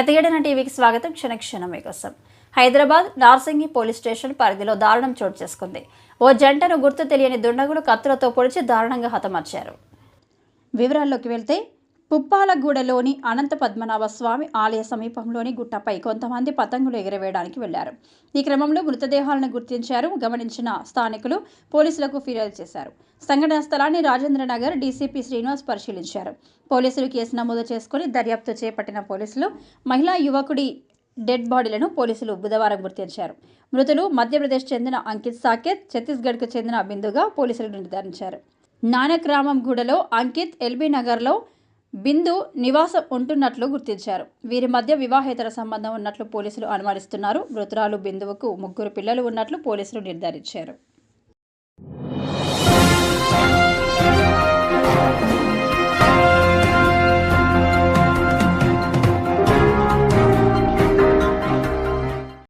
ప్రతిఘటన టీవీకి స్వాగతం. క్షణక్షణం మీకోసం. హైదరాబాద్ నార్సింగి పోలీస్ స్టేషన్ పరిధిలో దారుణం చోటు చేసుకుంది. ఓ జంటను గుర్తు తెలియని దుండగులు కత్తులతో పొడిచి దారుణంగా హతమార్చారు. వివరాల్లోకి వెళ్తే పుప్పాలగూడలోని అనంత పద్మనాభ స్వామి ఆలయ సమీపంలోని గుట్టపై కొంతమంది పతంగులు ఎగరవేయడానికి వెళ్లారు. ఈ క్రమంలో మృతదేహాలను గుర్తించారు. గమనించిన స్థానికులు పోలీసులకు ఫిర్యాదు చేశారు. సంఘటనా స్థలాన్ని రాజేంద్రనగర్ డీసీపీ శ్రీనివాస్ పరిశీలించారు. పోలీసులు కేసు నమోదు చేసుకుని దర్యాప్తు చేపట్టిన పోలీసులు మహిళా యువకుడి డెడ్ బాడీలను పోలీసులు బుధవారం గుర్తించారు. మృతులు మధ్యప్రదేశ్ చెందిన అంకిత్ సాకేత్, ఛత్తీస్గఢ్కు చెందిన బిందుగా పోలీసులు నిర్ధారించారు. నానక్రామం గూడలో అంకిత్, ఎల్బీ నగర్లో బిందు నివాసం ఉంటున్నట్లు గుర్తించారు. వీరి మధ్య వివాహేతర సంబంధం ఉన్నట్లు పోలీసులు అనుమానిస్తున్నారు. మృతురాలు బిందువుకు 3 పిల్లలు ఉన్నట్లు పోలీసులు నిర్ధారించారు.